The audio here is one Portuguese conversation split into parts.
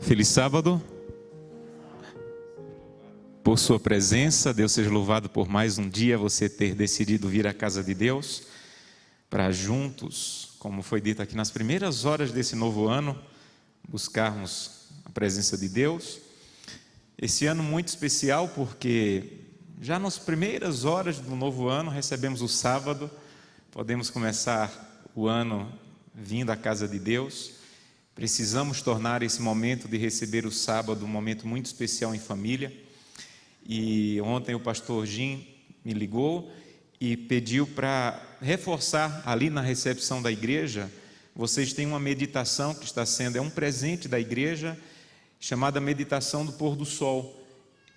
Feliz sábado. Por sua presença, Deus seja louvado por mais um dia você ter decidido vir à casa de Deus para juntos, como foi dito aqui nas primeiras horas desse novo ano, buscarmos a presença de Deus. Esse ano muito especial porque já nas primeiras horas do novo ano recebemos o sábado, podemos começar o ano vindo à casa de Deus. Precisamos tornar esse momento de receber o sábado um momento muito especial em família. E ontem o pastor Jim me ligou e pediu para reforçar ali na recepção da igreja. Vocês têm uma meditação que está sendo, é um presente da igreja, chamada meditação do pôr do sol.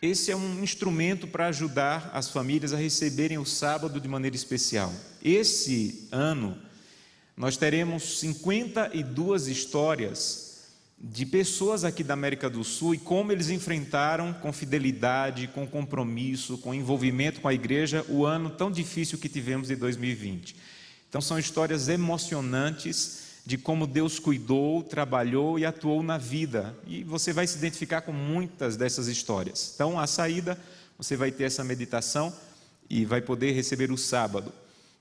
Esse é um instrumento para ajudar as famílias a receberem o sábado de maneira especial. Esse ano nós teremos 52 histórias de pessoas aqui da América do Sul e como eles enfrentaram com fidelidade, com compromisso, com envolvimento com a igreja o ano tão difícil que tivemos de 2020. Então são histórias emocionantes de como Deus cuidou, trabalhou e atuou na vida. E você vai se identificar com muitas dessas histórias. Então, à saída, você vai ter essa meditação e vai poder receber o sábado.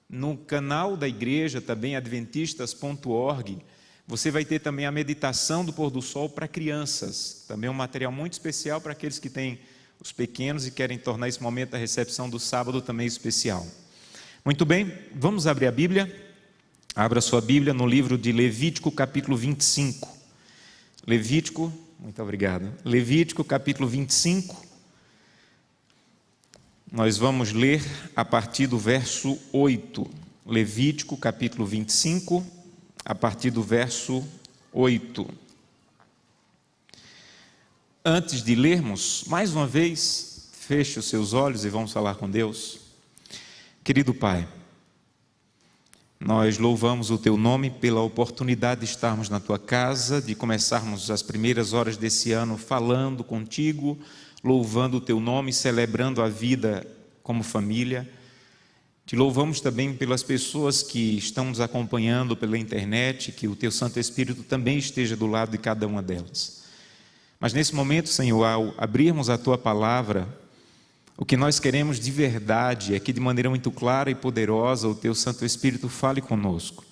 No canal da igreja, também adventistas.org, você vai ter também a meditação do pôr do sol para crianças. Também um material muito especial para aqueles que têm os pequenos e querem tornar esse momento da recepção do sábado também especial. Muito bem, vamos abrir a Bíblia. Abra sua Bíblia no livro de Levítico, capítulo 25. Levítico, muito obrigado. Levítico, capítulo 25. Nós vamos ler a partir do verso 8. Levítico, capítulo 25, a partir do verso 8. Antes de lermos, mais uma vez, feche os seus olhos e vamos falar com Deus. Querido Pai, nós louvamos o Teu nome pela oportunidade de estarmos na Tua casa, de começarmos as primeiras horas desse ano falando contigo, louvando o Teu nome, celebrando a vida como família. Te louvamos também pelas pessoas que estão nos acompanhando pela internet, que o Teu Santo Espírito também esteja do lado de cada uma delas. Mas nesse momento, Senhor, ao abrirmos a Tua palavra, o que nós queremos de verdade é que de maneira muito clara e poderosa o Teu Santo Espírito fale conosco.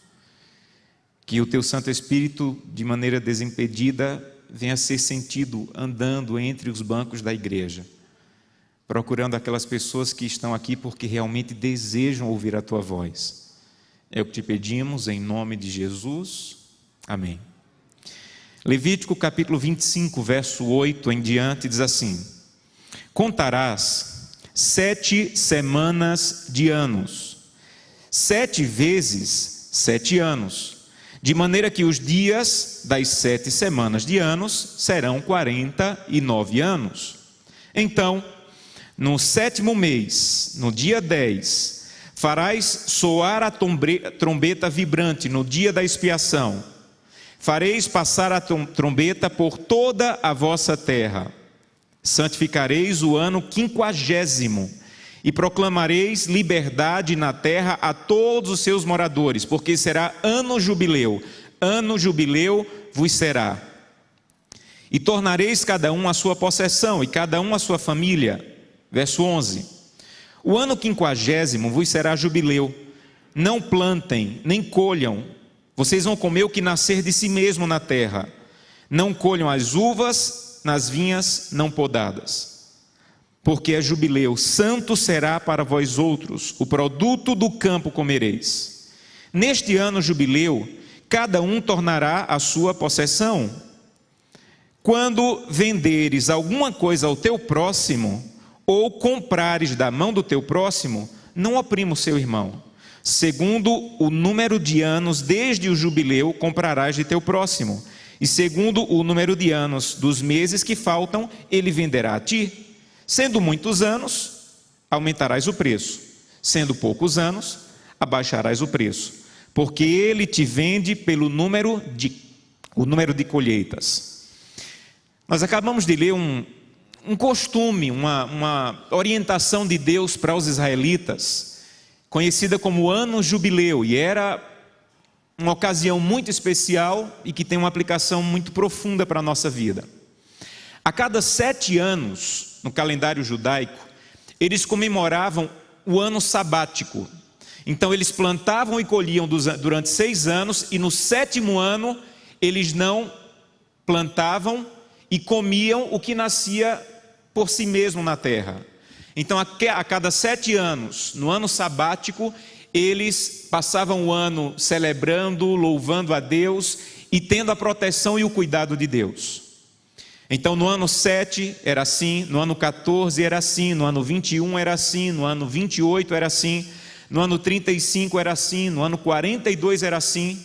Que o Teu Santo Espírito, de maneira desimpedida, venha a ser sentido andando entre os bancos da igreja, procurando aquelas pessoas que estão aqui porque realmente desejam ouvir a Tua voz. É o que te pedimos em nome de Jesus. Amém. Levítico capítulo 25, verso 8 em diante diz assim: Contarás 7 semanas de anos, 7 vezes 7 anos, de maneira que os dias das 7 semanas de anos serão 49 anos. Então, no 7º mês, no dia 10, farás soar a trombeta vibrante no dia da expiação. Fareis passar a trombeta por toda a vossa terra. Santificareis o ano 50º e proclamareis liberdade na terra a todos os seus moradores, porque será ano jubileu vos será. E tornareis cada um a sua possessão e cada um a sua família. Verso 11: O ano 50º vos será jubileu, não plantem, nem colham, vocês vão comer o que nascer de si mesmo na terra, não colham as uvas nas vinhas não podadas, porque é jubileu, santo será para vós outros, o produto do campo comereis. Neste ano jubileu, cada um tornará a sua possessão. Quando venderes alguma coisa ao teu próximo, ou comprares da mão do teu próximo, não oprima o seu irmão. Segundo o número de anos desde o jubileu, comprarás de teu próximo. E segundo o número de anos dos meses que faltam, ele venderá a ti. Sendo muitos anos, aumentarás o preço. Sendo poucos anos, abaixarás o preço. Porque ele te vende pelo número de colheitas. Nós acabamos de ler um costume, uma orientação de Deus para os israelitas, conhecida como ano jubileu, e era uma ocasião muito especial e que tem uma aplicação muito profunda para a nossa vida. A cada 7 anos, no calendário judaico, eles comemoravam o ano sabático. Então eles plantavam e colhiam durante 6 anos, e no 7º ano eles não plantavam e comiam o que nascia por si mesmo na terra. Então a cada 7 anos, no ano sabático, eles passavam o ano celebrando, louvando a Deus e tendo a proteção e o cuidado de Deus. Então no ano 7 era assim, no ano 14 era assim, no ano 21 era assim, no ano 28 era assim, no ano 35 era assim, no ano 42 era assim,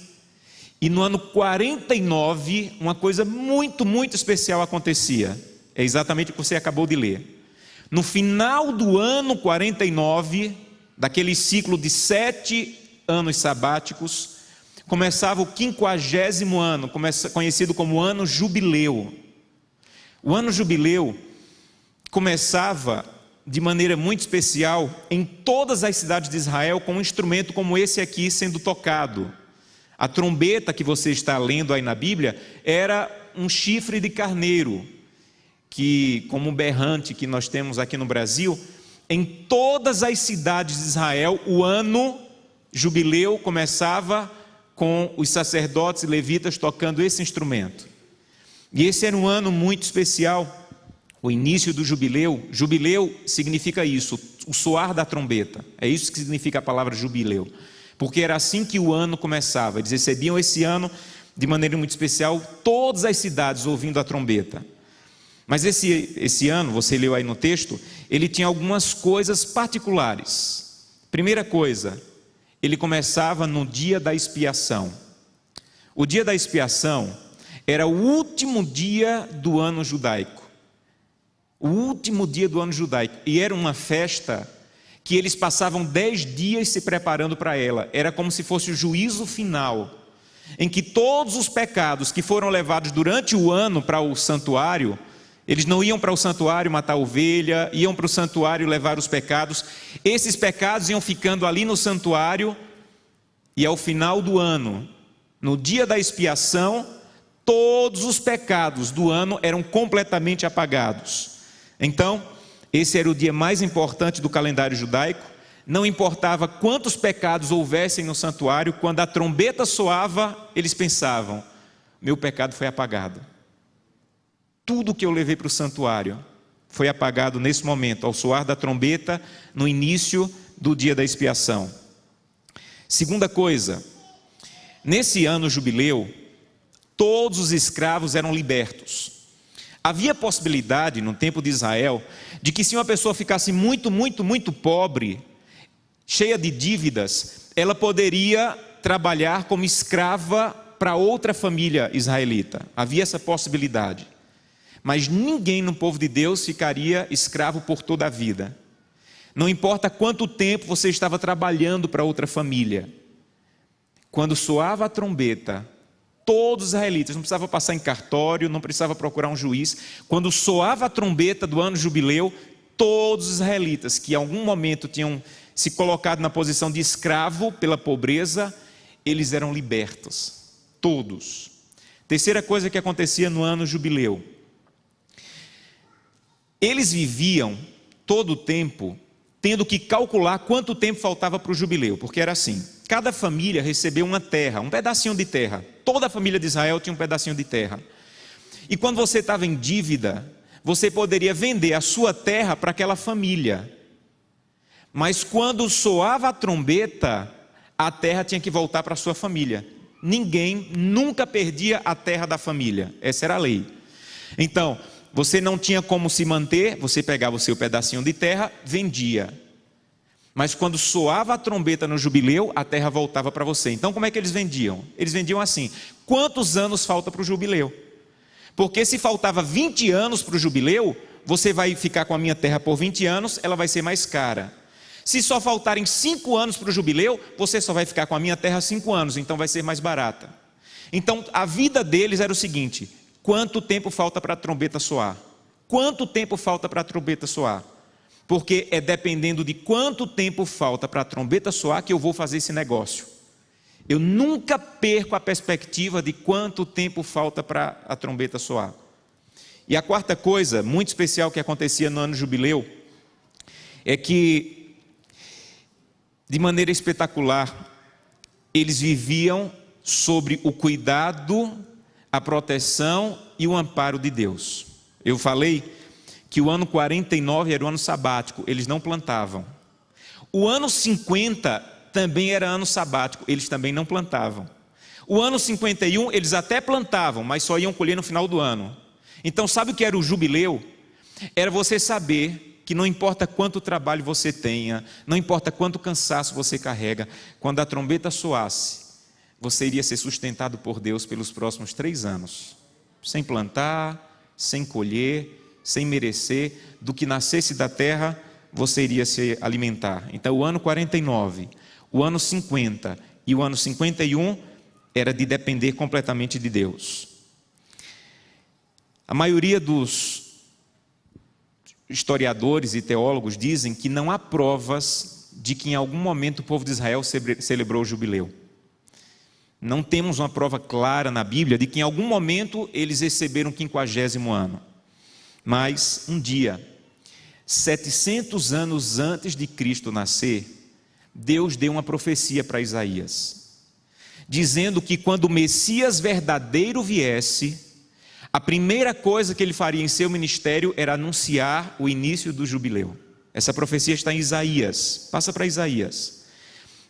e no ano 49 uma coisa muito, muito especial acontecia. É exatamente o que você acabou de ler. No final do ano 49, daquele ciclo de 7 anos sabáticos, começava o 50º ano, conhecido como ano jubileu. O ano jubileu começava de maneira muito especial em todas as cidades de Israel, com um instrumento como esse aqui sendo tocado. A trombeta que você está lendo aí na Bíblia era um chifre de carneiro, que, como um berrante que nós temos aqui no Brasil, em todas as cidades de Israel, o ano jubileu começava com os sacerdotes e levitas tocando esse instrumento. E esse era um ano muito especial, o início do jubileu. Jubileu significa isso, o soar da trombeta. É isso que significa a palavra jubileu. Porque era assim que o ano começava. Eles recebiam esse ano de maneira muito especial, todas as cidades ouvindo a trombeta. Mas esse ano, você leu aí no texto, ele tinha algumas coisas particulares. Primeira coisa, ele começava no dia da expiação. O dia da expiação era o último dia do ano judaico. O último dia do ano judaico. E era uma festa que eles passavam 10 dias se preparando para ela. Era como se fosse o juízo final, em que todos os pecados que foram levados durante o ano para o santuário, eles não iam para o santuário matar ovelha, iam para o santuário levar os pecados. Esses pecados iam ficando ali no santuário, e ao final do ano, no dia da expiação, todos os pecados do ano eram completamente apagados. Então, esse era o dia mais importante do calendário judaico. Não importava quantos pecados houvessem no santuário, quando a trombeta soava, eles pensavam: meu pecado foi apagado. Tudo que eu levei para o santuário foi apagado nesse momento, ao soar da trombeta, no início do dia da expiação. Segunda coisa, nesse ano jubileu, todos os escravos eram libertos. Havia possibilidade, no tempo de Israel, de que se uma pessoa ficasse muito, muito, muito pobre, cheia de dívidas, ela poderia trabalhar como escrava para outra família israelita. Havia essa possibilidade. Mas ninguém no povo de Deus ficaria escravo por toda a vida. Não importa quanto tempo você estava trabalhando para outra família. Quando soava a trombeta, todos os israelitas, não precisava passar em cartório, não precisava procurar um juiz. Quando soava a trombeta do ano jubileu, todos os israelitas que em algum momento tinham se colocado na posição de escravo pela pobreza, eles eram libertos. Todos. Terceira coisa que acontecia no ano jubileu. Eles viviam todo o tempo tendo que calcular quanto tempo faltava para o jubileu, porque era assim: cada família recebeu uma terra, um pedacinho de terra. Toda a família de Israel tinha um pedacinho de terra. E quando você estava em dívida, você poderia vender a sua terra para aquela família. Mas quando soava a trombeta, a terra tinha que voltar para a sua família. Ninguém nunca perdia a terra da família. Essa era a lei. Então, você não tinha como se manter, você pegava o seu pedacinho de terra, vendia. Mas quando soava a trombeta no jubileu, a terra voltava para você. Então como é que eles vendiam? Eles vendiam assim: quantos anos falta para o jubileu? Porque se faltava 20 anos para o jubileu, você vai ficar com a minha terra por 20 anos, ela vai ser mais cara. Se só faltarem 5 anos para o jubileu, você só vai ficar com a minha terra 5 anos, então vai ser mais barata. Então a vida deles era o seguinte: quanto tempo falta para a trombeta soar? Quanto tempo falta para a trombeta soar? Porque é dependendo de quanto tempo falta para a trombeta soar que eu vou fazer esse negócio. Eu nunca perco a perspectiva de quanto tempo falta para a trombeta soar. E a quarta coisa muito especial que acontecia no ano jubileu é que, de maneira espetacular, eles viviam sobre o cuidado, a proteção e o amparo de Deus. Eu falei que o ano 49 era o ano sabático, eles não plantavam. O ano 50 também era ano sabático, eles também não plantavam. O ano 51 eles até plantavam, mas só iam colher no final do ano. Então sabe o que era o jubileu? Era você saber que não importa quanto trabalho você tenha, não importa quanto cansaço você carrega, quando a trombeta soasse, você iria ser sustentado por Deus pelos próximos 3 anos. Sem plantar, sem colher, sem merecer, do que nascesse da terra, você iria se alimentar. Então o ano 49, o ano 50 e o ano 51 era de depender completamente de Deus. A maioria dos historiadores e teólogos dizem que não há provas de que em algum momento o povo de Israel celebrou o jubileu. Não temos uma prova clara na Bíblia de que em algum momento eles receberam o 50º ano. Mas um dia, 700 anos antes de Cristo nascer, Deus deu uma profecia para Isaías, dizendo que quando o Messias verdadeiro viesse, a primeira coisa que ele faria em seu ministério era anunciar o início do jubileu. Essa profecia está em Isaías. Passa para Isaías.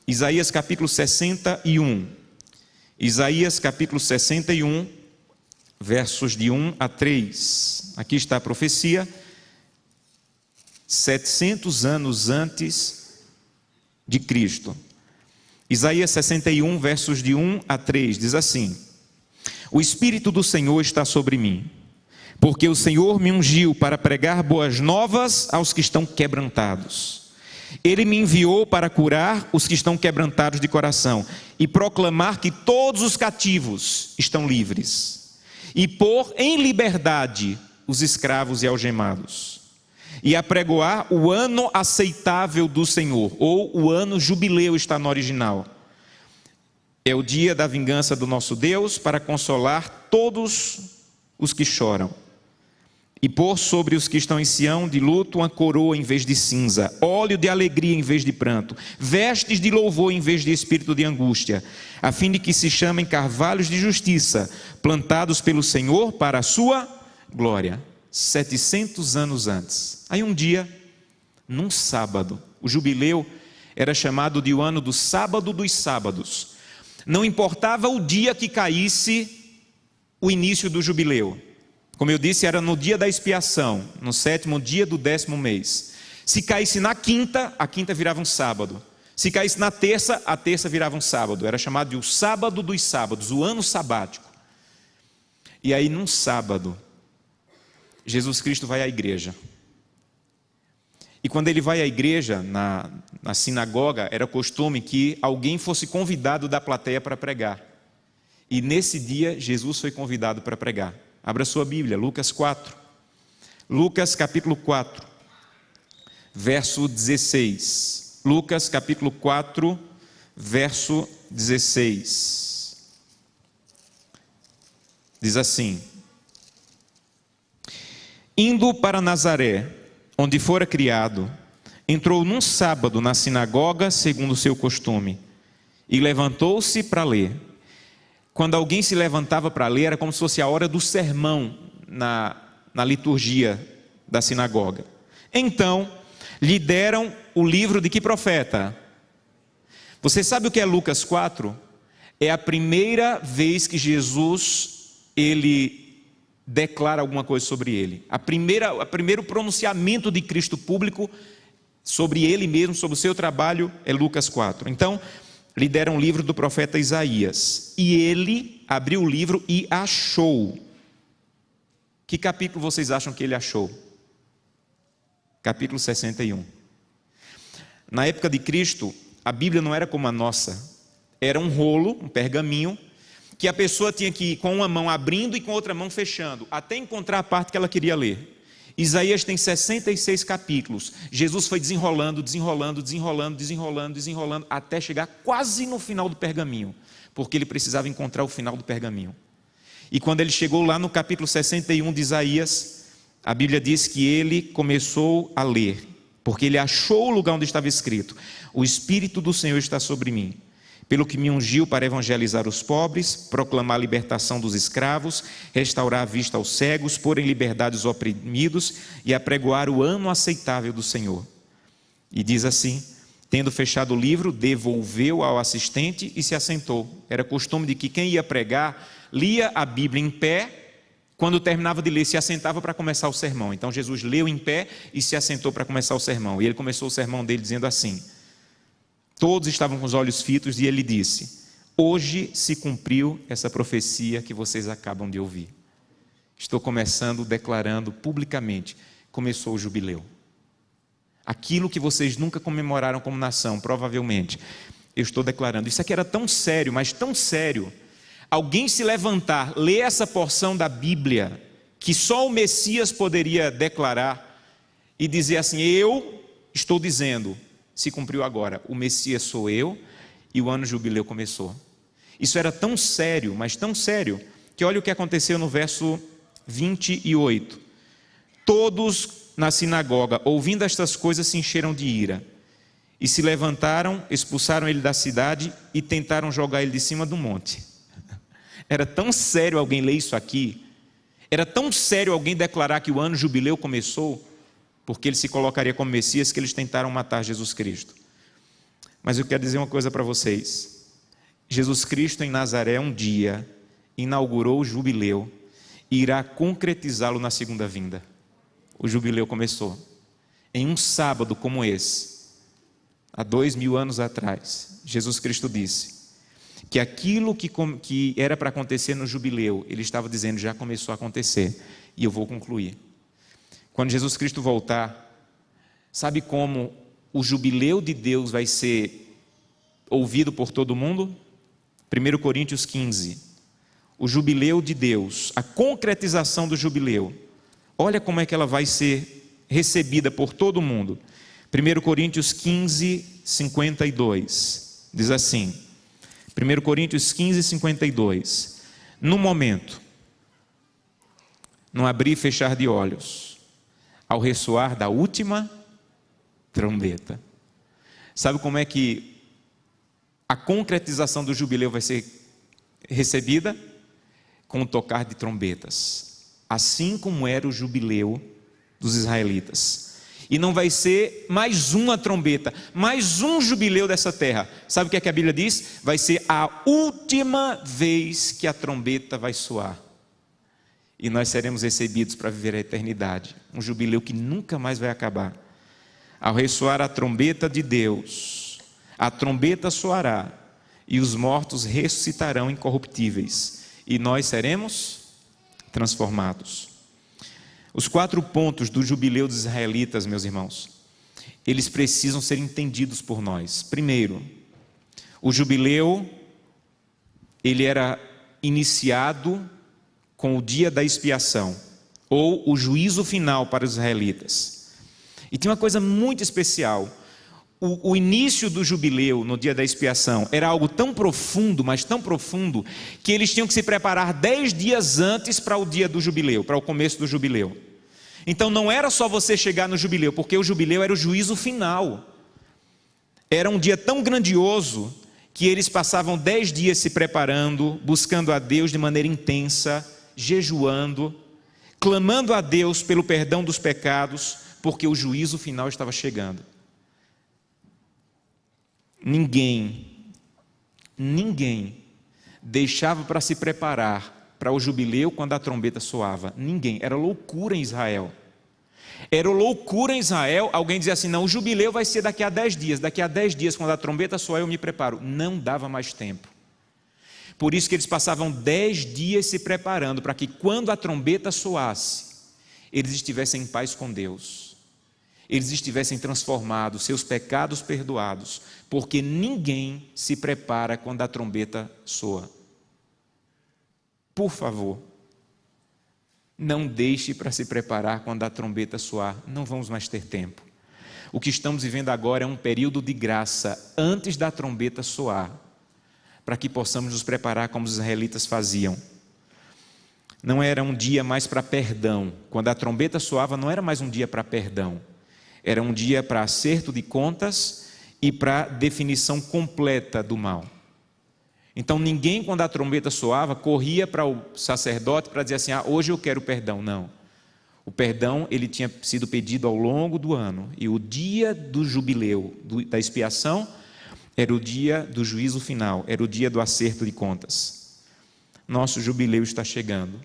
Isaías capítulo 61. Isaías capítulo 61, versos de 1 a 3. Aqui está a profecia. 700 anos antes de Cristo. Isaías 61, versos de 1 a 3, diz assim: O Espírito do Senhor está sobre mim, porque o Senhor me ungiu para pregar boas novas aos que estão quebrantados. Ele me enviou para curar os que estão quebrantados de coração e proclamar que todos os cativos estão livres, e pôr em liberdade os escravos e algemados, e apregoar o ano aceitável do Senhor, ou o ano jubileu está no original. É o dia da vingança do nosso Deus para consolar todos os que choram, e pôr sobre os que estão em Sião de luto uma coroa em vez de cinza, óleo de alegria em vez de pranto, vestes de louvor em vez de espírito de angústia, a fim de que se chamem carvalhos de justiça, plantados pelo Senhor para a sua glória. 700 anos antes. Aí um dia, num sábado, o jubileu era chamado de o ano do sábado dos sábados. Não importava o dia que caísse o início do jubileu. Como eu disse, era no dia da expiação, no 7º dia do 10º mês. Se caísse na quinta, a quinta virava um sábado. Se caísse na terça, a terça virava um sábado. Era chamado de o sábado dos sábados, o ano sabático. E aí, num sábado, Jesus Cristo vai à igreja. E quando ele vai à igreja, na sinagoga, era costume que alguém fosse convidado da plateia para pregar. E nesse dia, Jesus foi convidado para pregar. Abra sua Bíblia, Lucas 4. Lucas capítulo 4, verso 16. Lucas capítulo 4, verso 16. Diz assim: Indo para Nazaré, onde fora criado, entrou num sábado na sinagoga, segundo o seu costume, e levantou-se para ler. Quando alguém se levantava para ler, era como se fosse a hora do sermão na liturgia da sinagoga. Então, lhe deram o livro de que profeta? Você sabe o que é Lucas 4? É a primeira vez que Jesus, ele declara alguma coisa sobre ele. O primeiro pronunciamento de Cristo público sobre ele mesmo, sobre o seu trabalho, é Lucas 4. Então, lhe deram o livro do profeta Isaías. E ele abriu o livro e achou. Que capítulo vocês acham que ele achou? Capítulo 61. Na época de Cristo, a Bíblia não era como a nossa. Era um rolo, um pergaminho, que a pessoa tinha que ir com uma mão abrindo e com outra mão fechando, até encontrar a parte que ela queria ler. Isaías tem 66 capítulos. Jesus foi desenrolando, até chegar quase no final do pergaminho, porque ele precisava encontrar o final do pergaminho. E quando ele chegou lá no capítulo 61 de Isaías, a Bíblia diz que ele começou a ler, porque ele achou o lugar onde estava escrito: o Espírito do Senhor está sobre mim, pelo que me ungiu para evangelizar os pobres, proclamar a libertação dos escravos, restaurar a vista aos cegos, pôr em liberdade os oprimidos e apregoar o ano aceitável do Senhor. E diz assim: tendo fechado o livro, devolveu ao assistente e se assentou. Era costume de que quem ia pregar lia a Bíblia em pé, quando terminava de ler se assentava para começar o sermão. Então Jesus leu em pé e se assentou para começar o sermão. E ele começou o sermão dele dizendo assim: todos estavam com os olhos fitos e ele disse: hoje se cumpriu essa profecia que vocês acabam de ouvir. Estou começando declarando publicamente: começou o jubileu. Aquilo que vocês nunca comemoraram como nação, provavelmente, eu estou declarando. Isso aqui era tão sério, mas tão sério. Alguém se levantar, ler essa porção da Bíblia, que só o Messias poderia declarar, e dizer assim: eu estou dizendo, se cumpriu agora, o Messias sou eu, e o ano jubileu começou. Isso era tão sério, mas tão sério, que olha o que aconteceu no verso 28. Todos na sinagoga, ouvindo estas coisas, se encheram de ira, e se levantaram, expulsaram ele da cidade, e tentaram jogar ele de cima do monte. Era tão sério alguém ler isso aqui, era tão sério alguém declarar que o ano jubileu começou, porque ele se colocaria como Messias, que eles tentaram matar Jesus Cristo. Mas eu quero dizer uma coisa para vocês: Jesus Cristo em Nazaré um dia inaugurou o jubileu e irá concretizá-lo na segunda vinda. O jubileu começou em um sábado como esse, há 2000 anos atrás. Jesus Cristo disse que aquilo que era para acontecer no jubileu, ele estava dizendo, já começou a acontecer, e eu vou concluir. Quando Jesus Cristo voltar, sabe como o jubileu de Deus vai ser ouvido por todo mundo? 1 Coríntios 15, o jubileu de Deus, a concretização do jubileu, olha como é que ela vai ser recebida por todo mundo. 1 Coríntios 15, 52, diz assim, 1 Coríntios 15, 52, no momento, no abrir e fechar de olhos, ao ressoar da última trombeta. Sabe como é que a concretização do jubileu vai ser recebida? Com o tocar de trombetas, assim como era o jubileu dos israelitas. E não vai ser mais uma trombeta, mais um jubileu dessa terra. Sabe o que é que a Bíblia diz? Vai ser a última vez que a trombeta vai soar. E nós seremos recebidos para viver a eternidade. Um jubileu que nunca mais vai acabar. Ao ressoar a trombeta de Deus, a trombeta soará, e os mortos ressuscitarão incorruptíveis, e nós seremos transformados. Os 4 pontos do jubileu dos israelitas, meus irmãos, eles precisam ser entendidos por nós. Primeiro, o jubileu, ele era iniciado com o dia da expiação, ou o juízo final para os israelitas. E tinha uma coisa muito especial: o início do jubileu, no dia da expiação, era algo tão profundo, mas tão profundo, que eles tinham que se preparar 10 dias antes para o dia do jubileu, para o começo do jubileu. Então não era só você chegar no jubileu, porque o jubileu era o juízo final. Era um dia tão grandioso, que eles passavam 10 dias se preparando, buscando a Deus de maneira intensa, jejuando, clamando a Deus pelo perdão dos pecados, porque o juízo final estava chegando. Ninguém deixava para se preparar para o jubileu quando a trombeta soava. Ninguém. Era loucura em Israel. Era loucura em Israel alguém dizer assim: não, o jubileu vai ser daqui a 10 dias. Daqui a 10 dias, quando a trombeta soar, eu me preparo. Não dava mais tempo. Por isso que eles passavam 10 dias se preparando, para que quando a trombeta soasse, eles estivessem em paz com Deus. Eles estivessem transformados, seus pecados perdoados, porque ninguém se prepara quando a trombeta soa. Por favor, não deixe para se preparar quando a trombeta soar, não vamos mais ter tempo. O que estamos vivendo agora é um período de graça, antes da trombeta soar, para que possamos nos preparar como os israelitas faziam. não era um dia mais para perdão. Quando a trombeta soava, não era mais um dia para perdão. Era um dia para acerto de contas e para definição completa do mal. Então ninguém, quando a trombeta soava, corria para o sacerdote para dizer assim, hoje eu quero perdão. Não. O perdão, ele tinha sido pedido ao longo do ano. E o dia do jubileu, da expiação, era o dia do juízo final, era o dia do acerto de contas. Nosso jubileu está chegando.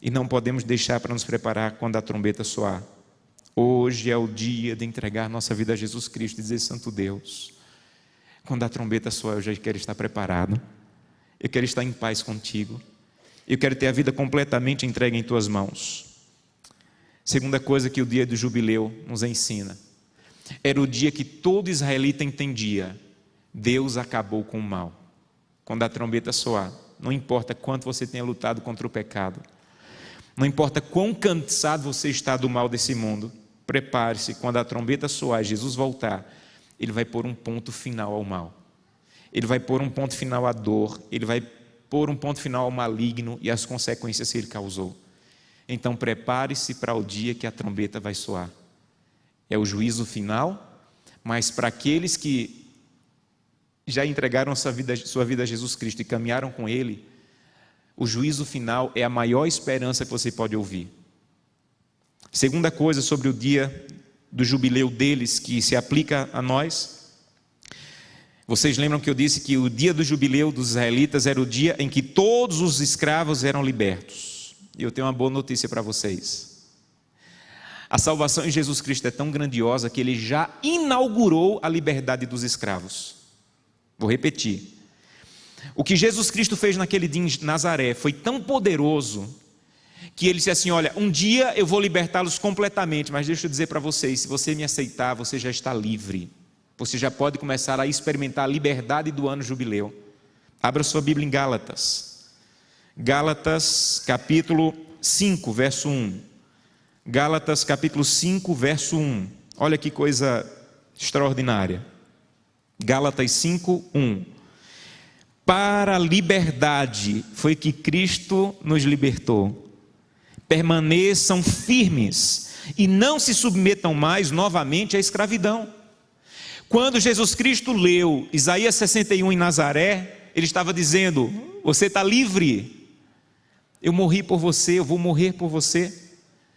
E não podemos deixar para nos preparar quando a trombeta soar. Hoje é o dia de entregar nossa vida a Jesus Cristo e dizer, Santo Deus, quando a trombeta soar, eu já quero estar preparado. Eu quero estar em paz contigo. Eu quero ter a vida completamente entregue em tuas mãos. Segunda coisa que o dia do jubileu nos ensina. Era o dia que todo israelita entendia. Deus acabou com o mal. Quando a trombeta soar, não importa quanto você tenha lutado contra o pecado. Não importa quão cansado você está do mal desse mundo. Prepare-se, quando a trombeta soar e Jesus voltar, Ele vai pôr um ponto final ao mal. Ele vai pôr um ponto final à dor. Ele vai pôr um ponto final ao maligno e às consequências que ele causou. Então prepare-se para o dia que a trombeta vai soar. É o juízo final, mas para aqueles que já entregaram sua vida a Jesus Cristo e caminharam com Ele, o juízo final é a maior esperança que você pode ouvir. Segunda coisa sobre o dia do jubileu deles, que se aplica a nós. Vocês lembram que eu disse que o dia do jubileu dos israelitas era o dia em que todos os escravos eram libertos. E eu tenho uma boa notícia para vocês. A salvação em Jesus Cristo é tão grandiosa que Ele já inaugurou a liberdade dos escravos. Vou repetir. O que Jesus Cristo fez naquele dia em Nazaré foi tão poderoso que Ele disse assim, olha, um dia eu vou libertá-los completamente, mas deixa eu dizer para vocês, se você me aceitar, você já está livre. Você já pode começar a experimentar a liberdade do ano jubileu. Abra sua Bíblia em Gálatas. Gálatas capítulo 5, verso 1. Gálatas capítulo 5, verso 1. Olha que coisa extraordinária. Gálatas 5, 1. Para a liberdade foi que Cristo nos libertou. Permaneçam firmes e não se submetam mais novamente à escravidão. Quando Jesus Cristo leu Isaías 61 em Nazaré, Ele estava dizendo, você está livre. Eu morri por você, eu vou morrer por você,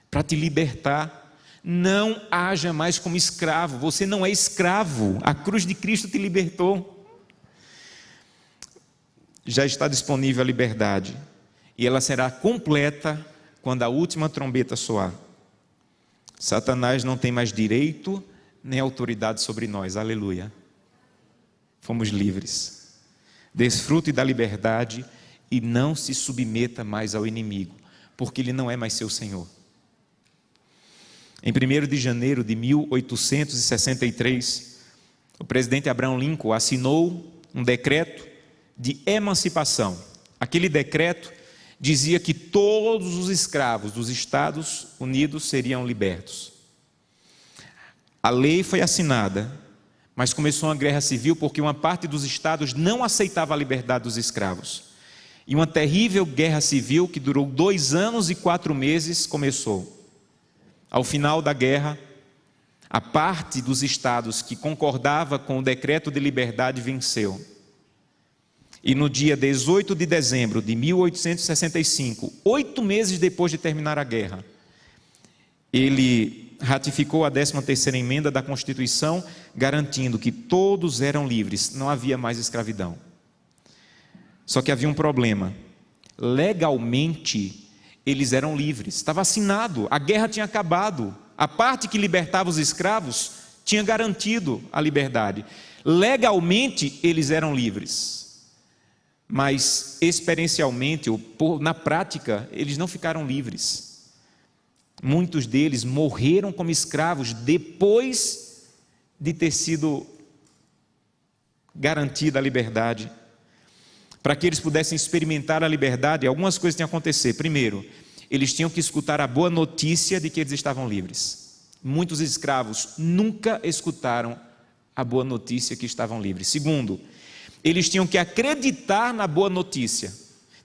para te libertar. Não haja mais como escravo, você não é escravo, a cruz de Cristo te libertou. Já está disponível a liberdade, e ela será completa quando a última trombeta soar. Satanás não tem mais direito nem autoridade sobre nós, aleluia. Fomos livres. Desfrute da liberdade e não se submeta mais ao inimigo, porque ele não é mais seu senhor. Em 1º de janeiro de 1863, o presidente Abraham Lincoln assinou um decreto de emancipação. Aquele decreto dizia que todos os escravos dos Estados Unidos seriam libertos. A lei foi assinada, mas começou uma guerra civil porque uma parte dos estados não aceitava a liberdade dos escravos. E uma terrível guerra civil que durou 2 anos e 4 meses começou. Ao final da guerra, a parte dos estados que concordava com o decreto de liberdade venceu. E no dia 18 de dezembro de 1865, 8 meses depois de terminar a guerra, ele ratificou a 13ª emenda da Constituição, garantindo que todos eram livres, não havia mais escravidão. Só que havia um problema. Legalmente, eles eram livres. Estava assinado, a guerra tinha acabado. A parte que libertava os escravos tinha garantido a liberdade. Legalmente, eles eram livres. Mas, experiencialmente, ou na prática, eles não ficaram livres. Muitos deles morreram como escravos depois de ter sido garantida a liberdade. Para que eles pudessem experimentar a liberdade, algumas coisas tinham que acontecer. Primeiro, eles tinham que escutar a boa notícia de que eles estavam livres. Muitos escravos nunca escutaram a boa notícia que estavam livres. Segundo, eles tinham que acreditar na boa notícia.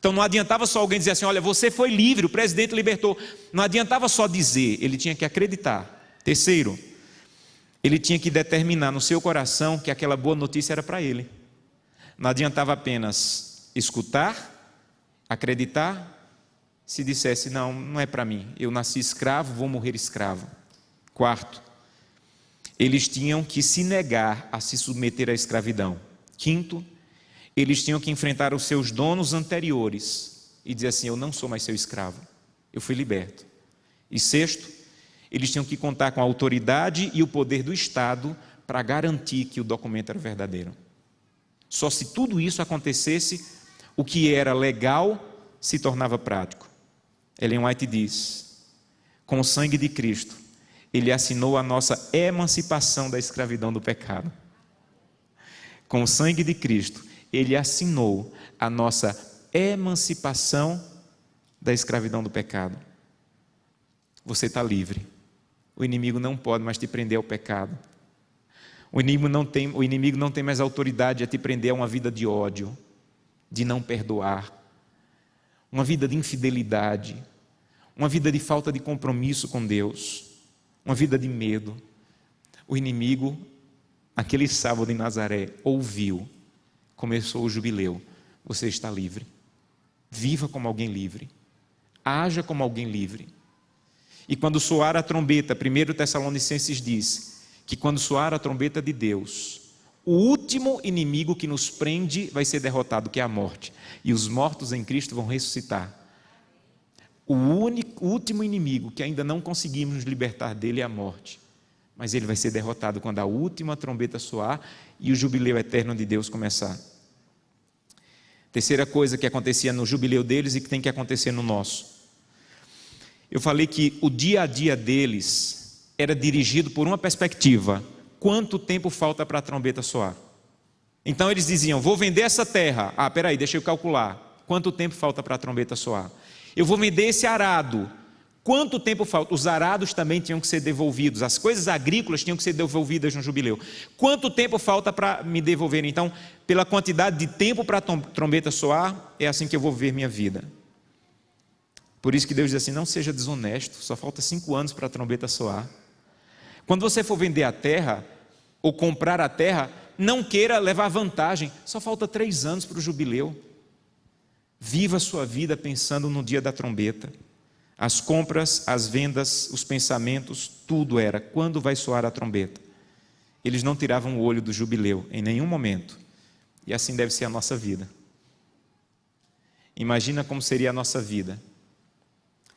Então não adiantava só alguém dizer assim, olha, você foi livre, o presidente libertou. Não adiantava só dizer, ele tinha que acreditar. Terceiro, ele tinha que determinar no seu coração que aquela boa notícia era para ele. Não adiantava apenas escutar, acreditar, se dissesse, não, não é para mim, eu nasci escravo, vou morrer escravo. Quarto, eles tinham que se negar a se submeter à escravidão. Quinto, eles tinham que enfrentar os seus donos anteriores e dizer assim, eu não sou mais seu escravo, eu fui liberto. E sexto, eles tinham que contar com a autoridade e o poder do Estado para garantir que o documento era verdadeiro. Só se tudo isso acontecesse, o que era legal se tornava prático. Ellen White diz, com o sangue de Cristo, Ele assinou a nossa emancipação da escravidão do pecado. Com o sangue de Cristo, Ele assinou a nossa emancipação da escravidão do pecado. Você está livre. O inimigo não pode mais te prender ao pecado. O inimigo não tem mais autoridade a te prender a uma vida de ódio, de não perdoar, uma vida de infidelidade, uma vida de falta de compromisso com Deus, uma vida de medo. O inimigo, aquele sábado em Nazaré, ouviu, começou o jubileu. Você está livre. Viva como alguém livre. Haja como alguém livre. E quando soar a trombeta, 1 Tessalonicenses diz que quando soar a trombeta de Deus, o último inimigo que nos prende vai ser derrotado, que é a morte. E os mortos em Cristo vão ressuscitar. O último inimigo que ainda não conseguimos nos libertar dele é a morte. Mas ele vai ser derrotado quando a última trombeta soar e o jubileu eterno de Deus começar. Terceira coisa que acontecia no jubileu deles e que tem que acontecer no nosso. Eu falei que o dia a dia deles era dirigido por uma perspectiva. Quanto tempo falta para a trombeta soar? Então eles diziam, vou vender essa terra. Ah, peraí, deixa eu calcular. Quanto tempo falta para a trombeta soar? Eu vou vender esse arado. Quanto tempo falta? Os arados também tinham que ser devolvidos. As coisas agrícolas tinham que ser devolvidas no jubileu. Quanto tempo falta para me devolver? Então, pela quantidade de tempo para a trombeta soar, é assim que eu vou viver minha vida. Por isso que Deus diz assim, não seja desonesto, só falta 5 anos para a trombeta soar. Quando você for vender a terra, ou comprar a terra, não queira levar vantagem, só falta 3 anos para o jubileu. Viva a sua vida pensando no dia da trombeta. As compras, as vendas, os pensamentos, tudo era, quando vai soar a trombeta? Eles não tiravam o olho do jubileu em nenhum momento. E assim deve ser a nossa vida. Imagina como seria a nossa vida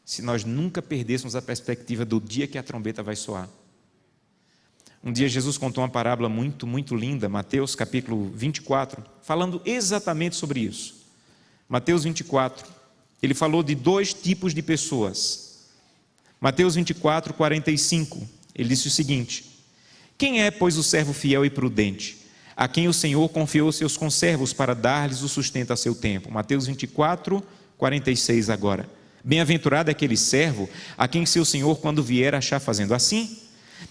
se nós nunca perdêssemos a perspectiva do dia que a trombeta vai soar. Um dia Jesus contou uma parábola muito, muito linda, Mateus capítulo 24, falando exatamente sobre isso. Mateus 24, ele falou de 2 tipos de pessoas. Mateus 24, 45, ele disse o seguinte, quem é, pois, o servo fiel e prudente, a quem o Senhor confiou seus conservos para dar-lhes o sustento a seu tempo? Mateus 24, 46 agora. Bem-aventurado é aquele servo a quem seu Senhor, quando vier, achar fazendo assim.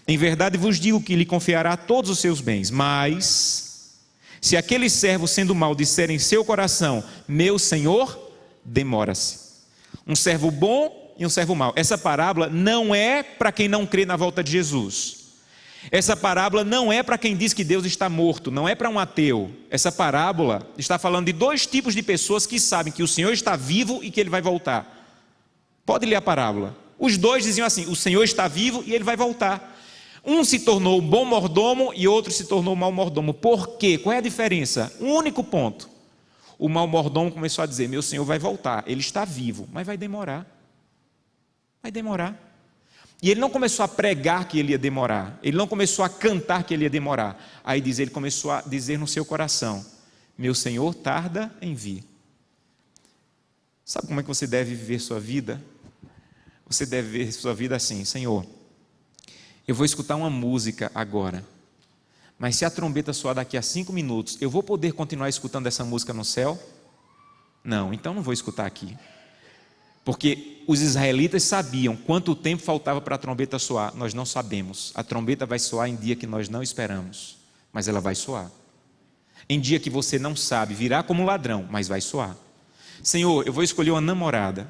Em verdade vos digo que lhe confiará todos os seus bens, mas se aquele servo, sendo mau, disser em seu coração, meu Senhor, demora-se. Um servo bom e um servo mau. Essa parábola não é para quem não crê na volta de Jesus. Essa parábola não é para quem diz que Deus está morto, não é para um ateu. Essa parábola está falando de 2 tipos de pessoas que sabem que o Senhor está vivo e que Ele vai voltar. Pode ler a parábola. Os 2 diziam assim, o Senhor está vivo e Ele vai voltar. Um se tornou bom mordomo e outro se tornou mau mordomo. Por quê? Qual é a diferença? Um único ponto. O mau mordomo começou a dizer, meu Senhor vai voltar, Ele está vivo, mas vai demorar. Vai demorar. E ele não começou a pregar que ele ia demorar, ele não começou a cantar que ele ia demorar. Aí diz, ele começou a dizer no seu coração, meu Senhor tarda em vir. Sabe como é que você deve viver sua vida? Você deve viver sua vida assim, Senhor, eu vou escutar uma música agora, mas se a trombeta soar daqui a 5 minutos, eu vou poder continuar escutando essa música no céu? Não, então não vou escutar aqui. Porque os israelitas sabiam quanto tempo faltava para a trombeta soar. Nós não sabemos. A trombeta vai soar em dia que nós não esperamos, mas ela vai soar. Em dia que você não sabe, virá como ladrão, mas vai soar. Senhor, eu vou escolher uma namorada.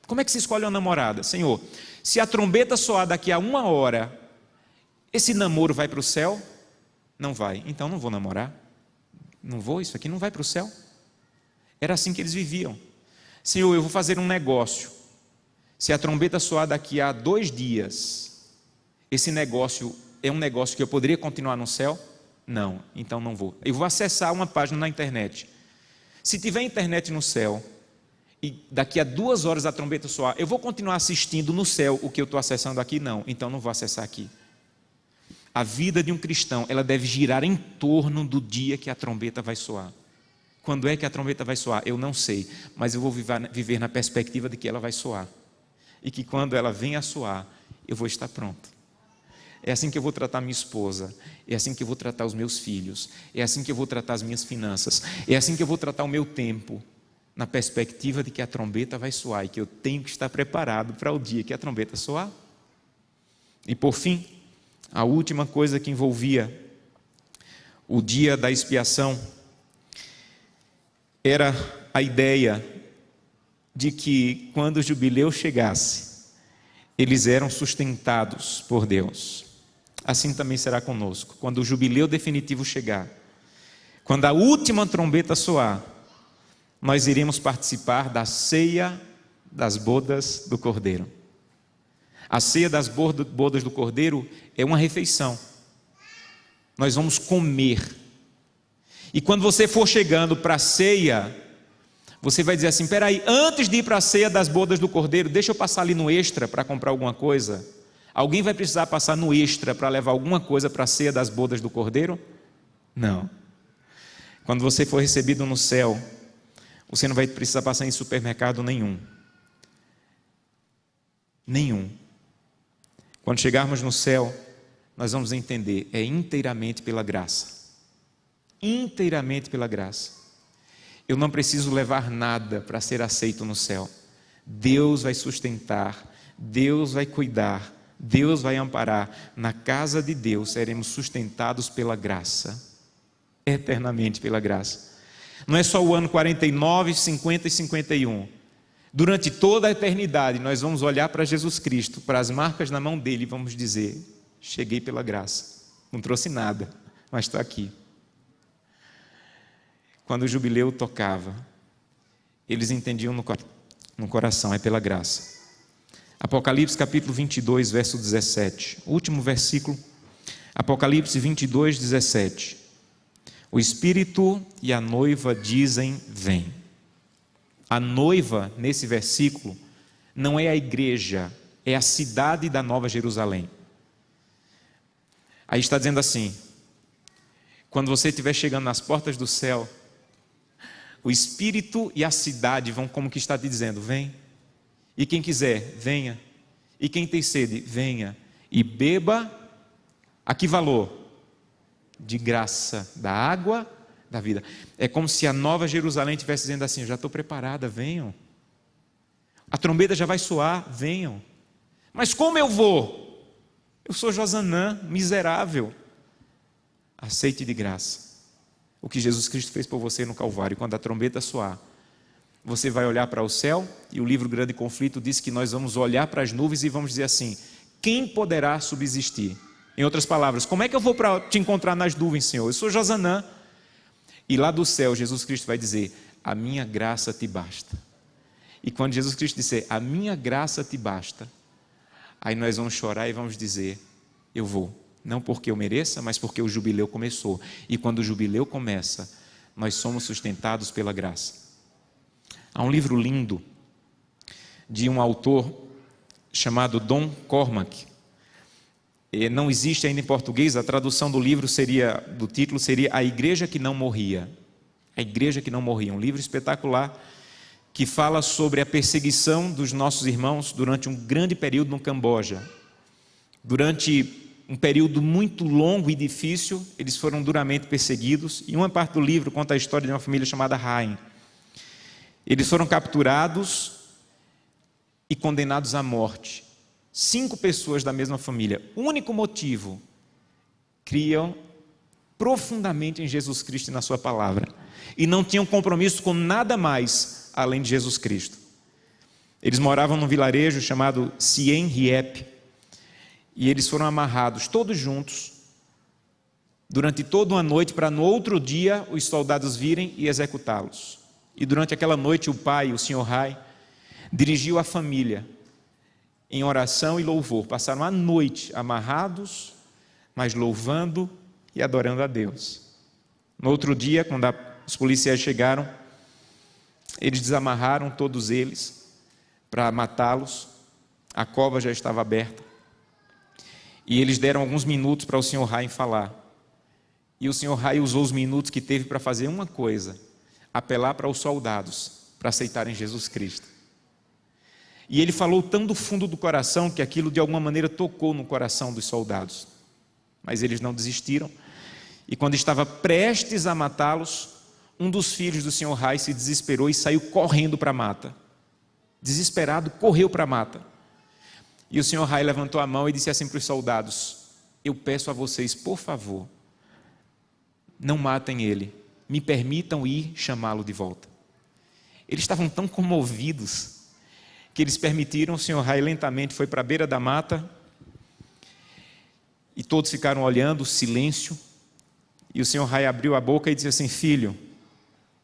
Como é que se escolhe uma namorada? Senhor, se a trombeta soar daqui a 1 hora, esse namoro vai para o céu? Não vai. Então não vou namorar. Não vou, isso aqui não vai para o céu. Era assim que eles viviam. Senhor, eu vou fazer um negócio. Se a trombeta soar daqui a 2 dias, esse negócio é um negócio que eu poderia continuar no céu? Não, então não vou. Eu vou acessar uma página na internet. Se tiver internet no céu, e daqui a 2 horas a trombeta soar, eu vou continuar assistindo no céu o que eu estou acessando aqui? Não, então não vou acessar aqui. A vida de um cristão, ela deve girar em torno do dia que a trombeta vai soar. Quando é que a trombeta vai soar? Eu não sei, mas eu vou viver na perspectiva de que ela vai soar. E que quando ela vem a soar, eu vou estar pronto. É assim que eu vou tratar minha esposa, é assim que eu vou tratar os meus filhos, é assim que eu vou tratar as minhas finanças, é assim que eu vou tratar o meu tempo, na perspectiva de que a trombeta vai soar e que eu tenho que estar preparado para o dia que a trombeta soar. E por fim, a última coisa que envolvia o dia da expiação era a ideia de que quando o jubileu chegasse, eles eram sustentados por Deus. Assim também será conosco. Quando o jubileu definitivo chegar, quando a última trombeta soar, nós iremos participar da ceia das bodas do Cordeiro. A ceia das bodas do Cordeiro é uma refeição. Nós vamos comer. E quando você for chegando para a ceia, você vai dizer assim, peraí, antes de ir para a ceia das bodas do Cordeiro, deixa eu passar ali no extra para comprar alguma coisa. Alguém vai precisar passar no extra para levar alguma coisa para a ceia das bodas do Cordeiro? Não. Quando você for recebido no céu, você não vai precisar passar em supermercado nenhum. Nenhum. Quando chegarmos no céu, nós vamos entender, é inteiramente pela graça. Inteiramente pela graça. Eu não preciso levar nada para ser aceito no céu. Deus vai sustentar, Deus vai cuidar, Deus vai amparar. Na casa de Deus seremos sustentados pela graça, eternamente pela graça. Não é só o ano 49, 50 e 51. Durante toda a eternidade nós vamos olhar para Jesus Cristo, para as marcas na mão dele e vamos dizer, cheguei pela graça, não trouxe nada, mas estou aqui. Quando o jubileu tocava, eles entendiam no coração, é pela graça. Apocalipse capítulo 22, verso 17, último versículo, Apocalipse 22, 17. O Espírito e a noiva dizem, vem. A noiva, nesse versículo, não é a igreja, é a cidade da Nova Jerusalém. Aí está dizendo assim, quando você estiver chegando nas portas do céu, o Espírito e a cidade vão como que está te dizendo, vem. E quem quiser, venha. E quem tem sede, venha. E beba, a que valor? De graça, da água da vida. É como se a Nova Jerusalém estivesse dizendo assim, eu já estou preparada, venham. A trombeta já vai soar, venham. Mas como eu vou? Eu sou Josanã, miserável. Aceite de graça o que Jesus Cristo fez por você no Calvário. Quando a trombeta soar, você vai olhar para o céu, e o livro Grande Conflito diz que nós vamos olhar para as nuvens e vamos dizer assim, quem poderá subsistir? Em outras palavras, como é que eu vou para te encontrar nas nuvens, Senhor? Eu sou Josanã. E lá do céu, Jesus Cristo vai dizer, a minha graça te basta. E quando Jesus Cristo disser, a minha graça te basta, aí nós vamos chorar e vamos dizer, eu vou. Não porque eu mereça, mas porque o jubileu começou. E quando o jubileu começa, nós somos sustentados pela graça. Há um livro lindo de um autor chamado Don Cormack. Não existe ainda em português, a tradução do livro do título seria A Igreja que Não Morria. A Igreja que Não Morria, um livro espetacular que fala sobre a perseguição dos nossos irmãos durante um grande período no Camboja. Durante um período muito longo e difícil, eles foram duramente perseguidos, e uma parte do livro conta a história de uma família chamada Hain. Eles foram capturados e condenados à morte. 5 pessoas da mesma família. O único motivo, criam profundamente em Jesus Cristo e na sua palavra. E não tinham compromisso com nada mais além de Jesus Cristo. Eles moravam num vilarejo chamado Siem Reap, e eles foram amarrados todos juntos durante toda uma noite, para no outro dia os soldados virem e executá-los. E durante aquela noite o pai, o Sr. Rai, dirigiu a família em oração e louvor. Passaram a noite amarrados, mas louvando e adorando a Deus. No outro dia, quando os policiais chegaram, eles desamarraram todos eles para matá-los. A cova já estava aberta. E eles deram alguns minutos para o Sr. Rai falar. E o Sr. Rai usou os minutos que teve para fazer uma coisa: apelar para os soldados para aceitarem Jesus Cristo. E ele falou tão do fundo do coração que aquilo de alguma maneira tocou no coração dos soldados. Mas eles não desistiram. E quando estava prestes a matá-los, um dos filhos do Sr. Rai se desesperou e saiu correndo para a mata. Desesperado, correu para a mata. E o Sr. Rai levantou a mão e disse assim para os soldados: eu peço a vocês, por favor, não matem ele, me permitam ir chamá-lo de volta. Eles estavam tão comovidos que eles permitiram. O Sr. Rai lentamente foi para a beira da mata e todos ficaram olhando, silêncio. E o Sr. Rai abriu a boca e disse assim: filho,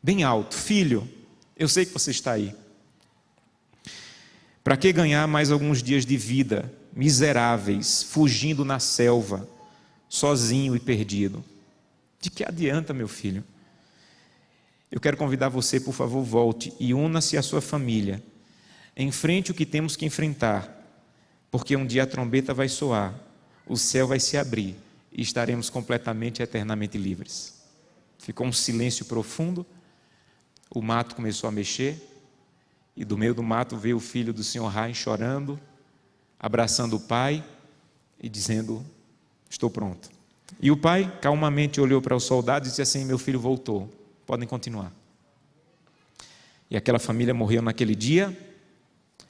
bem alto, filho, eu sei que você está aí. Para que ganhar mais alguns dias de vida, miseráveis, fugindo na selva, sozinho e perdido? De que adianta, meu filho? Eu quero convidar você, por favor, volte e una-se à sua família. Enfrente o que temos que enfrentar, porque um dia a trombeta vai soar, o céu vai se abrir e estaremos completamente e eternamente livres. Ficou um silêncio profundo, o mato começou a mexer, e do meio do mato veio o filho do Sr. Rai chorando, abraçando o pai e dizendo: estou pronto. E o pai calmamente olhou para os soldados e disse assim: meu filho voltou, podem continuar. E aquela família morreu naquele dia,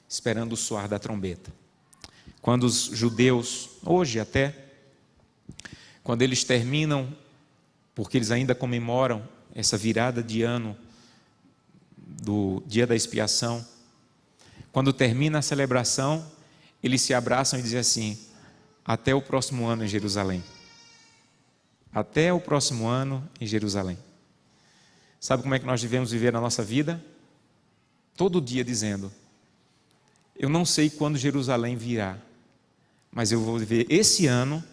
esperando o soar da trombeta. Quando os judeus, hoje até, quando eles terminam, porque eles ainda comemoram essa virada de ano do dia da expiação, quando termina a celebração, eles se abraçam e dizem assim: até o próximo ano em Jerusalém. Até o próximo ano em Jerusalém. Sabe como é que nós devemos viver na nossa vida? Todo dia dizendo: eu não sei quando Jerusalém virá, mas eu vou viver esse ano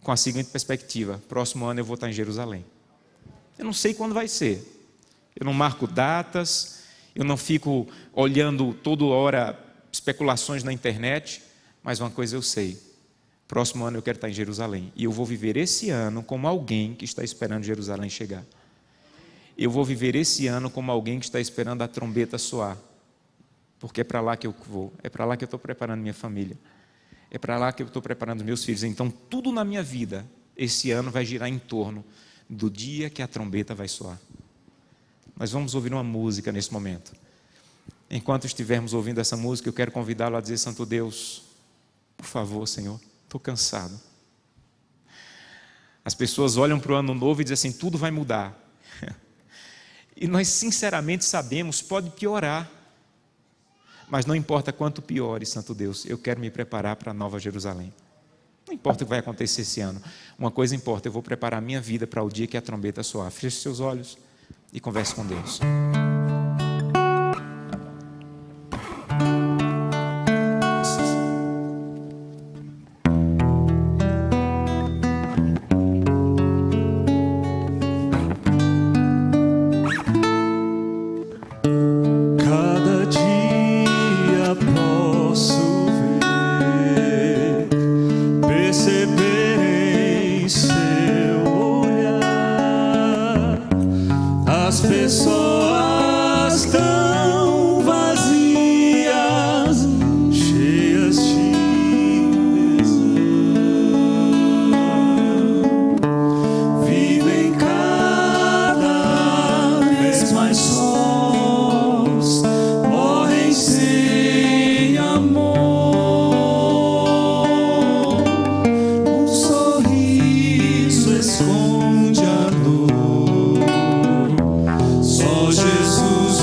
com a seguinte perspectiva: próximo ano eu vou estar em Jerusalém. Eu não sei quando vai ser, eu não marco datas, eu não fico olhando toda hora especulações na internet, mas uma coisa eu sei: próximo ano eu quero estar em Jerusalém, e eu vou viver esse ano como alguém que está esperando Jerusalém chegar. Eu vou viver esse ano como alguém que está esperando a trombeta soar, porque é para lá que eu vou, é para lá que eu estou preparando minha família, é para lá que eu estou preparando meus filhos. Então tudo na minha vida esse ano vai girar em torno do dia que a trombeta vai soar. Nós vamos ouvir uma música nesse momento. Enquanto estivermos ouvindo essa música, eu quero convidá-lo a dizer: Santo Deus, por favor, Senhor, estou cansado. As pessoas olham para o ano novo e dizem assim: tudo vai mudar. E nós sinceramente sabemos, pode piorar. Mas não importa quanto piore, Santo Deus, eu quero me preparar para a Nova Jerusalém. Não importa o que vai acontecer esse ano. Uma coisa importa: eu vou preparar a minha vida para o dia que a trombeta soar. Feche seus olhos e converse com Deus. Só Jesus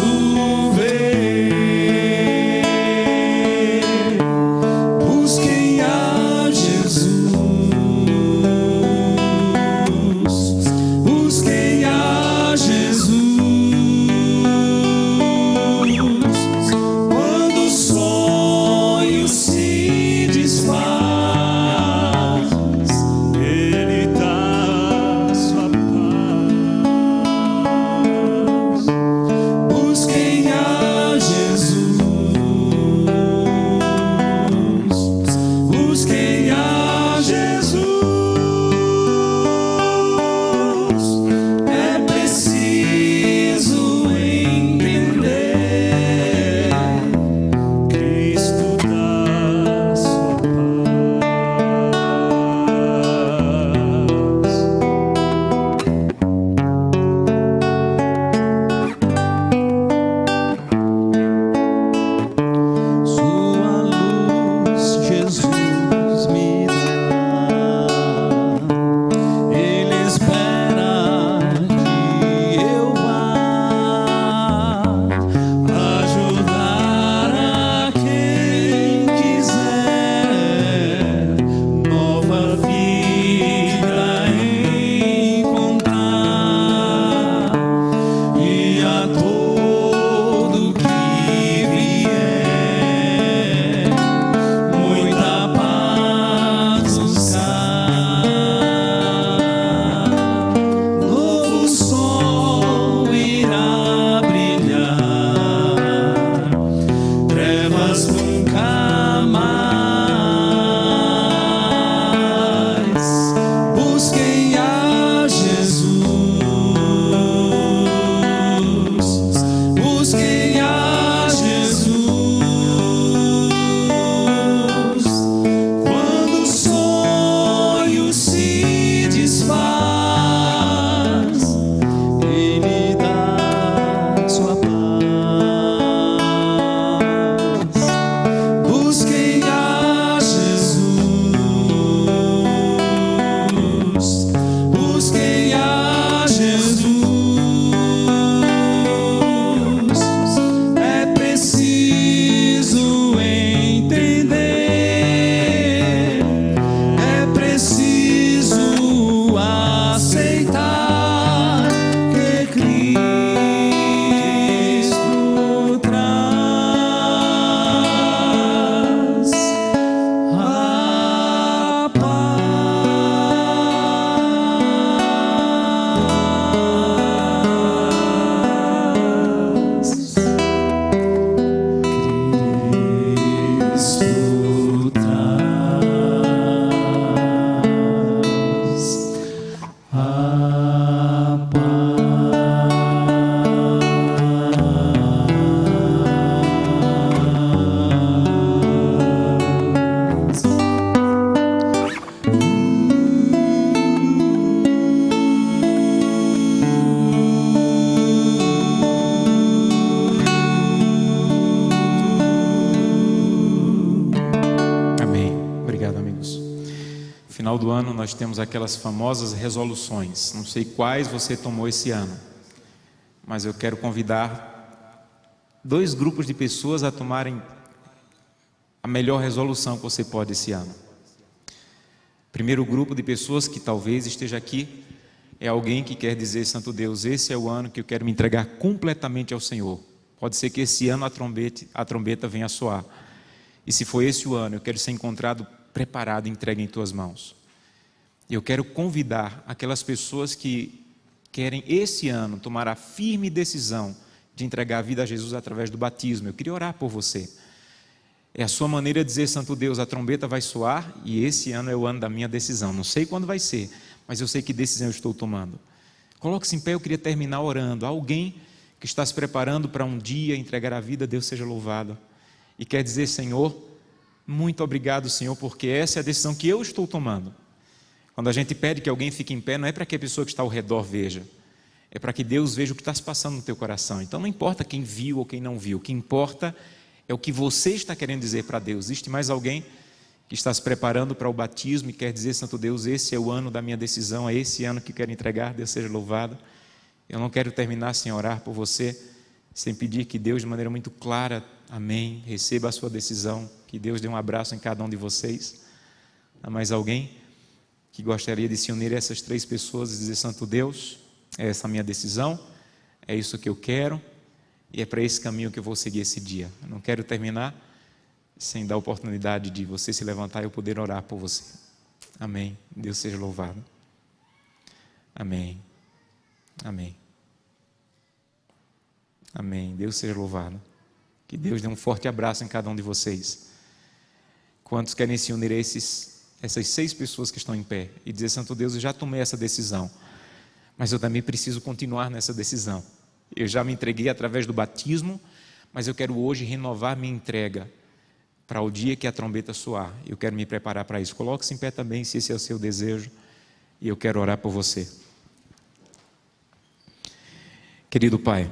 a todo que vier, muita paz nos dá. Novo sol irá brilhar, trevas nunca mais. Busquem a Jesus, busquem a Jesus. Quando o sonho se desfaz, Ele dá sua paz. Busquem a Jesus, busquem a Jesus. É preciso entender, é preciso aceitar que Cristo traz a paz. Cristo traz a paz. Amém. Obrigado, amigos. No final do ano nós temos aquelas famosas resoluções. Não sei quais você tomou esse ano, mas eu quero convidar 2 grupos de pessoas a tomarem a melhor resolução que você pode esse ano. Primeiro grupo de pessoas que talvez esteja aqui é alguém que quer dizer: Santo Deus, esse é o ano que eu quero me entregar completamente ao Senhor. Pode ser que esse ano a trombeta venha a soar. E se for esse o ano, eu quero ser encontrado preparado e entregue em tuas mãos. Eu quero convidar aquelas pessoas que querem esse ano tomar a firme decisão de entregar a vida a Jesus através do batismo. Eu queria orar por você. É a sua maneira de dizer: Santo Deus, a trombeta vai soar e esse ano é o ano da minha decisão. Não sei quando vai ser, mas eu sei que decisão eu estou tomando. Coloque-se em pé. Eu queria terminar orando. Alguém que está se preparando para um dia entregar a vida, Deus seja louvado, e quer dizer: Senhor, muito obrigado, Senhor, porque essa é a decisão que eu estou tomando. Quando a gente pede que alguém fique em pé, não é para que a pessoa que está ao redor veja, é para que Deus veja o que está se passando no teu coração. Então não importa quem viu ou quem não viu, o que importa é o que você está querendo dizer para Deus. Existe mais alguém que está se preparando para o batismo e quer dizer: Santo Deus, esse é o ano da minha decisão, é esse ano que quero entregar, Deus seja louvado. Eu não quero terminar sem orar por você, sem pedir que Deus, de maneira muito clara, amém, receba a sua decisão, que Deus dê um abraço em cada um de vocês. Há mais alguém que gostaria de se unir a essas 3 pessoas e dizer: Santo Deus, é essa a minha decisão, é isso que eu quero, e é para esse caminho que eu vou seguir esse dia. Eu não quero terminar sem dar a oportunidade de você se levantar e eu poder orar por você. Amém. Deus seja louvado. Amém. Amém. Amém. Deus seja louvado. Que Deus dê um forte abraço em cada um de vocês. Quantos querem se unir a essas 6 pessoas que estão em pé e dizer: Santo Deus, eu já tomei essa decisão, mas eu também preciso continuar nessa decisão. Eu já me entreguei através do batismo, mas eu quero hoje renovar minha entrega para o dia que a trombeta soar. Eu quero me preparar para isso. Coloque-se em pé também, se esse é o seu desejo, e eu quero orar por você. Querido Pai,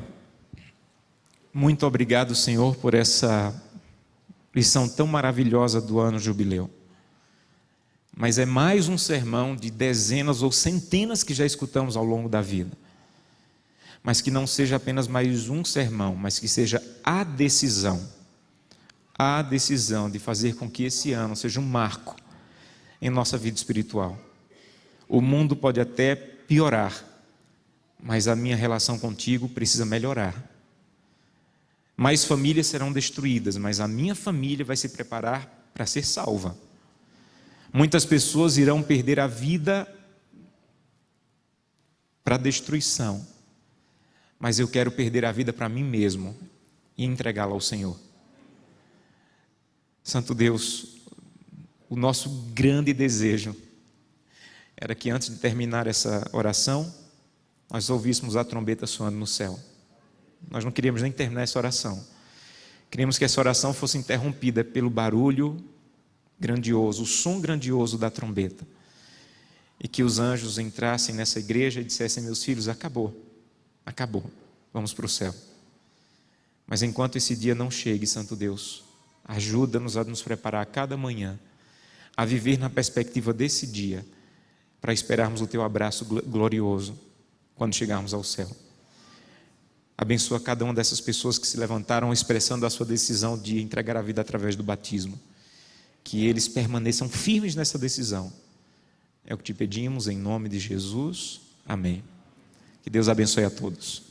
muito obrigado, Senhor, por essa lição tão maravilhosa do ano jubileu. Mas é mais um sermão de dezenas ou centenas que já escutamos ao longo da vida. Mas que não seja apenas mais um sermão, mas que seja a decisão de fazer com que esse ano seja um marco em nossa vida espiritual. O mundo pode até piorar, mas a minha relação contigo precisa melhorar. Mais famílias serão destruídas, mas a minha família vai se preparar para ser salva. Muitas pessoas irão perder a vida para a destruição, mas eu quero perder a vida para mim mesmo e entregá-la ao Senhor. Santo Deus, o nosso grande desejo era que antes de terminar essa oração, nós ouvíssemos a trombeta soando no céu. Nós não queríamos nem terminar essa oração. Queríamos que essa oração fosse interrompida pelo barulho grandioso, o som grandioso da trombeta. E que os anjos entrassem nessa igreja e dissessem: meus filhos, acabou, vamos para o céu. Mas enquanto esse dia não chegue, Santo Deus, ajuda-nos a nos preparar a cada manhã, a viver na perspectiva desse dia, para esperarmos o Teu abraço glorioso quando chegarmos ao céu. Abençoa cada uma dessas pessoas que se levantaram expressando a sua decisão de entregar a vida através do batismo. Que eles permaneçam firmes nessa decisão. É o que te pedimos em nome de Jesus. Amém. Que Deus abençoe a todos.